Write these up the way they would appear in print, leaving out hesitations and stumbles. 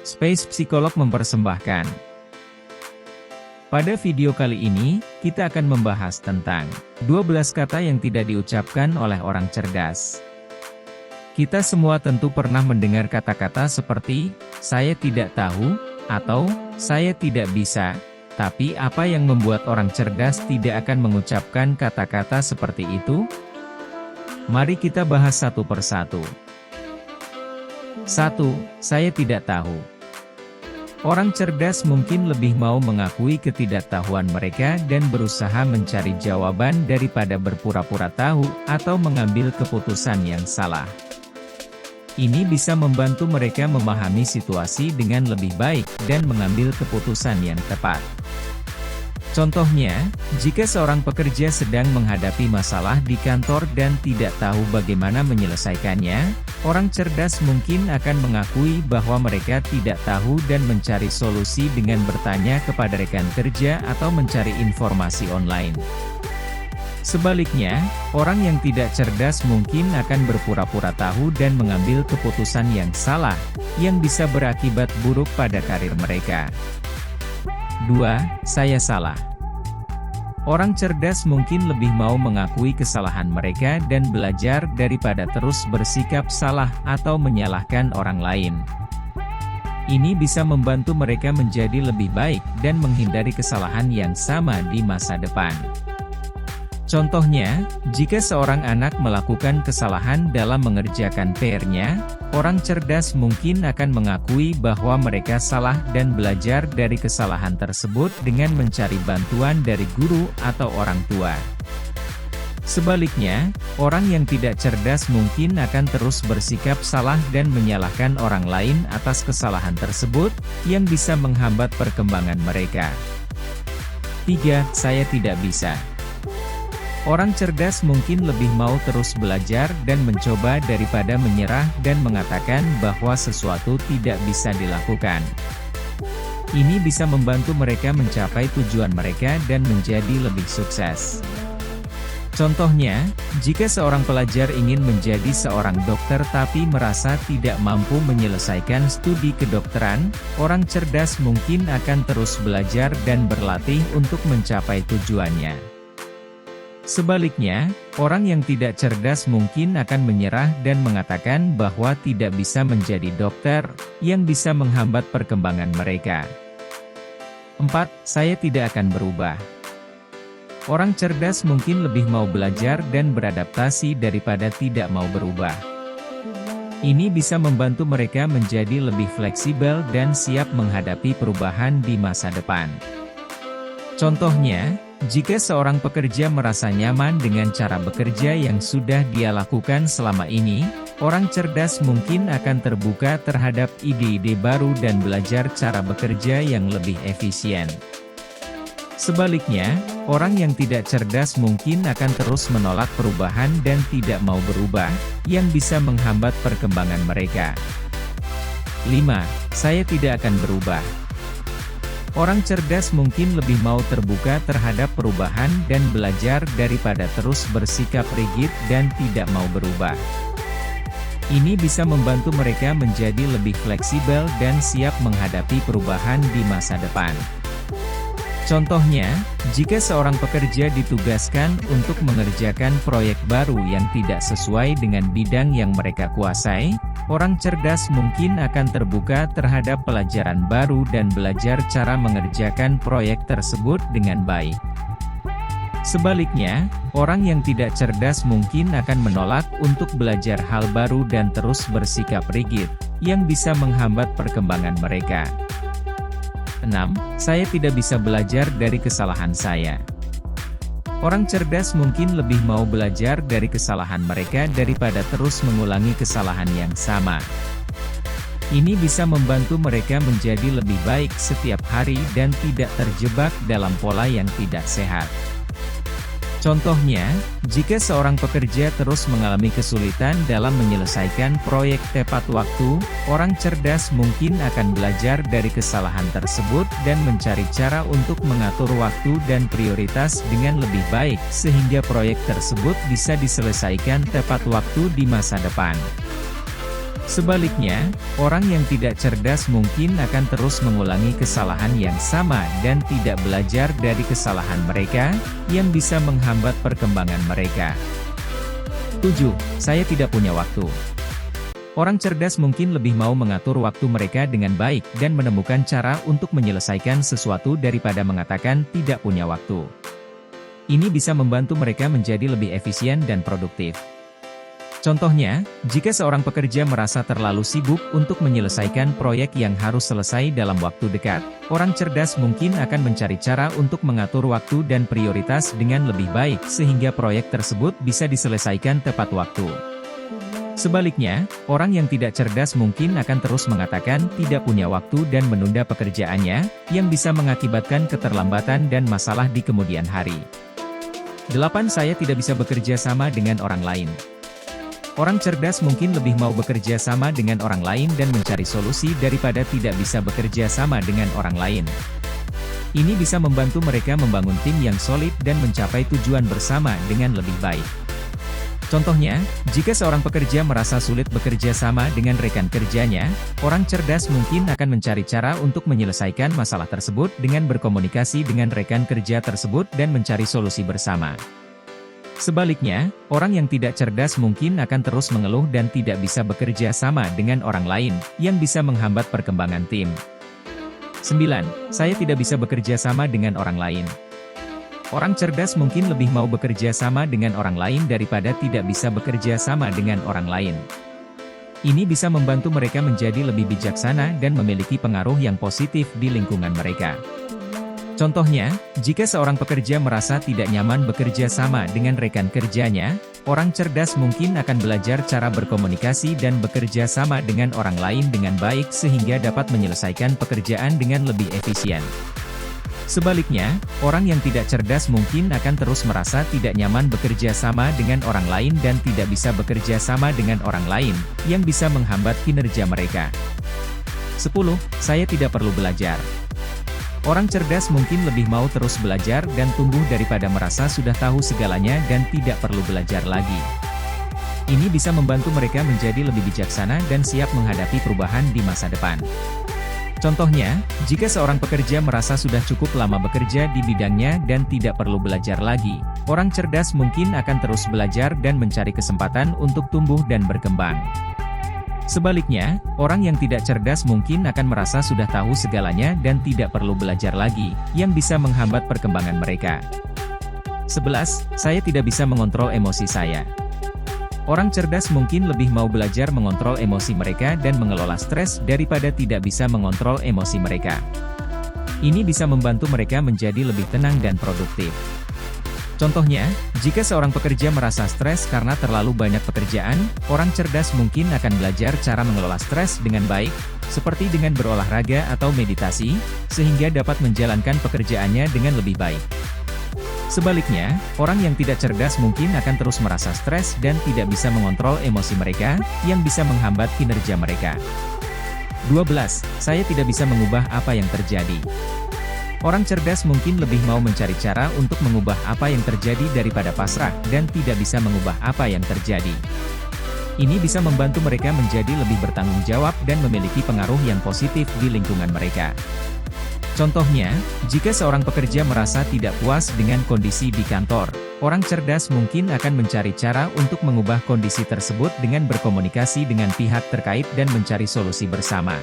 Space Psikolog mempersembahkan. Pada video kali ini, kita akan membahas tentang 12 kata yang tidak diucapkan oleh orang cerdas. Kita semua tentu pernah mendengar kata-kata seperti, "Saya tidak tahu," atau "Saya tidak bisa." Tapi apa yang membuat orang cerdas tidak akan mengucapkan kata-kata seperti itu? Mari kita bahas satu persatu. 1. Saya tidak tahu. Orang cerdas mungkin lebih mau mengakui ketidaktahuan mereka dan berusaha mencari jawaban daripada berpura-pura tahu atau mengambil keputusan yang salah. Ini bisa membantu mereka memahami situasi dengan lebih baik dan mengambil keputusan yang tepat. Contohnya, jika seorang pekerja sedang menghadapi masalah di kantor dan tidak tahu bagaimana menyelesaikannya, orang cerdas mungkin akan mengakui bahwa mereka tidak tahu dan mencari solusi dengan bertanya kepada rekan kerja atau mencari informasi online. Sebaliknya, orang yang tidak cerdas mungkin akan berpura-pura tahu dan mengambil keputusan yang salah, yang bisa berakibat buruk pada karir mereka. 2. Saya salah. Orang cerdas mungkin lebih mau mengakui kesalahan mereka dan belajar daripada terus bersikap salah atau menyalahkan orang lain. Ini bisa membantu mereka menjadi lebih baik dan menghindari kesalahan yang sama di masa depan. Contohnya, jika seorang anak melakukan kesalahan dalam mengerjakan PR-nya, orang cerdas mungkin akan mengakui bahwa mereka salah dan belajar dari kesalahan tersebut dengan mencari bantuan dari guru atau orang tua. Sebaliknya, orang yang tidak cerdas mungkin akan terus bersikap salah dan menyalahkan orang lain atas kesalahan tersebut, yang bisa menghambat perkembangan mereka. 3. Saya tidak bisa. Orang cerdas mungkin lebih mau terus belajar dan mencoba daripada menyerah dan mengatakan bahwa sesuatu tidak bisa dilakukan. Ini bisa membantu mereka mencapai tujuan mereka dan menjadi lebih sukses. Contohnya, jika seorang pelajar ingin menjadi seorang dokter tapi merasa tidak mampu menyelesaikan studi kedokteran, orang cerdas mungkin akan terus belajar dan berlatih untuk mencapai tujuannya. Sebaliknya, orang yang tidak cerdas mungkin akan menyerah dan mengatakan bahwa tidak bisa menjadi dokter, yang bisa menghambat perkembangan mereka. 4. Saya tidak akan berubah. Orang cerdas mungkin lebih mau belajar dan beradaptasi daripada tidak mau berubah. Ini bisa membantu mereka menjadi lebih fleksibel dan siap menghadapi perubahan di masa depan. Contohnya, jika seorang pekerja merasa nyaman dengan cara bekerja yang sudah dia lakukan selama ini, orang cerdas mungkin akan terbuka terhadap ide-ide baru dan belajar cara bekerja yang lebih efisien. Sebaliknya, orang yang tidak cerdas mungkin akan terus menolak perubahan dan tidak mau berubah, yang bisa menghambat perkembangan mereka. 5. Saya tidak akan berubah. Orang cerdas mungkin lebih mau terbuka terhadap perubahan dan belajar daripada terus bersikap rigid dan tidak mau berubah. Ini bisa membantu mereka menjadi lebih fleksibel dan siap menghadapi perubahan di masa depan. Contohnya, jika seorang pekerja ditugaskan untuk mengerjakan proyek baru yang tidak sesuai dengan bidang yang mereka kuasai, orang cerdas mungkin akan terbuka terhadap pelajaran baru dan belajar cara mengerjakan proyek tersebut dengan baik. Sebaliknya, orang yang tidak cerdas mungkin akan menolak untuk belajar hal baru dan terus bersikap rigid, yang bisa menghambat perkembangan mereka. 6. Saya tidak bisa belajar dari kesalahan saya. Orang cerdas mungkin lebih mau belajar dari kesalahan mereka daripada terus mengulangi kesalahan yang sama. Ini bisa membantu mereka menjadi lebih baik setiap hari dan tidak terjebak dalam pola yang tidak sehat. Contohnya, jika seorang pekerja terus mengalami kesulitan dalam menyelesaikan proyek tepat waktu, orang cerdas mungkin akan belajar dari kesalahan tersebut dan mencari cara untuk mengatur waktu dan prioritas dengan lebih baik, sehingga proyek tersebut bisa diselesaikan tepat waktu di masa depan. Sebaliknya, orang yang tidak cerdas mungkin akan terus mengulangi kesalahan yang sama dan tidak belajar dari kesalahan mereka, yang bisa menghambat perkembangan mereka. 7. Saya tidak punya waktu. Orang cerdas mungkin lebih mau mengatur waktu mereka dengan baik dan menemukan cara untuk menyelesaikan sesuatu daripada mengatakan tidak punya waktu. Ini bisa membantu mereka menjadi lebih efisien dan produktif. Contohnya, jika seorang pekerja merasa terlalu sibuk untuk menyelesaikan proyek yang harus selesai dalam waktu dekat, orang cerdas mungkin akan mencari cara untuk mengatur waktu dan prioritas dengan lebih baik sehingga proyek tersebut bisa diselesaikan tepat waktu. Sebaliknya, orang yang tidak cerdas mungkin akan terus mengatakan tidak punya waktu dan menunda pekerjaannya, yang bisa mengakibatkan keterlambatan dan masalah di kemudian hari. 8. Saya tidak bisa bekerja sama dengan orang lain. Orang cerdas mungkin lebih mau bekerja sama dengan orang lain dan mencari solusi daripada tidak bisa bekerja sama dengan orang lain. Ini bisa membantu mereka membangun tim yang solid dan mencapai tujuan bersama dengan lebih baik. Contohnya, jika seorang pekerja merasa sulit bekerja sama dengan rekan kerjanya, orang cerdas mungkin akan mencari cara untuk menyelesaikan masalah tersebut dengan berkomunikasi dengan rekan kerja tersebut dan mencari solusi bersama. Sebaliknya, orang yang tidak cerdas mungkin akan terus mengeluh dan tidak bisa bekerja sama dengan orang lain, yang bisa menghambat perkembangan tim. 9. Saya tidak bisa bekerja sama dengan orang lain. Orang cerdas mungkin lebih mau bekerja sama dengan orang lain daripada tidak bisa bekerja sama dengan orang lain. Ini bisa membantu mereka menjadi lebih bijaksana dan memiliki pengaruh yang positif di lingkungan mereka. Contohnya, jika seorang pekerja merasa tidak nyaman bekerja sama dengan rekan kerjanya, orang cerdas mungkin akan belajar cara berkomunikasi dan bekerja sama dengan orang lain dengan baik sehingga dapat menyelesaikan pekerjaan dengan lebih efisien. Sebaliknya, orang yang tidak cerdas mungkin akan terus merasa tidak nyaman bekerja sama dengan orang lain dan tidak bisa bekerja sama dengan orang lain, yang bisa menghambat kinerja mereka. 10. Saya tidak perlu belajar. Orang cerdas mungkin lebih mau terus belajar dan tumbuh daripada merasa sudah tahu segalanya dan tidak perlu belajar lagi. Ini bisa membantu mereka menjadi lebih bijaksana dan siap menghadapi perubahan di masa depan. Contohnya, jika seorang pekerja merasa sudah cukup lama bekerja di bidangnya dan tidak perlu belajar lagi, orang cerdas mungkin akan terus belajar dan mencari kesempatan untuk tumbuh dan berkembang. Sebaliknya, orang yang tidak cerdas mungkin akan merasa sudah tahu segalanya dan tidak perlu belajar lagi, yang bisa menghambat perkembangan mereka. 11. Saya tidak bisa mengontrol emosi saya. Orang cerdas mungkin lebih mau belajar mengontrol emosi mereka dan mengelola stres daripada tidak bisa mengontrol emosi mereka. Ini bisa membantu mereka menjadi lebih tenang dan produktif. Contohnya, jika seorang pekerja merasa stres karena terlalu banyak pekerjaan, orang cerdas mungkin akan belajar cara mengelola stres dengan baik, seperti dengan berolahraga atau meditasi, sehingga dapat menjalankan pekerjaannya dengan lebih baik. Sebaliknya, orang yang tidak cerdas mungkin akan terus merasa stres dan tidak bisa mengontrol emosi mereka, yang bisa menghambat kinerja mereka. 12. Saya tidak bisa mengubah apa yang terjadi. Orang cerdas mungkin lebih mau mencari cara untuk mengubah apa yang terjadi daripada pasrah dan tidak bisa mengubah apa yang terjadi. Ini bisa membantu mereka menjadi lebih bertanggung jawab dan memiliki pengaruh yang positif di lingkungan mereka. Contohnya, jika seorang pekerja merasa tidak puas dengan kondisi di kantor, orang cerdas mungkin akan mencari cara untuk mengubah kondisi tersebut dengan berkomunikasi dengan pihak terkait dan mencari solusi bersama.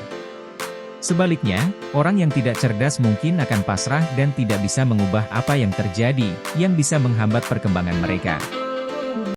Sebaliknya, orang yang tidak cerdas mungkin akan pasrah dan tidak bisa mengubah apa yang terjadi, yang bisa menghambat perkembangan mereka.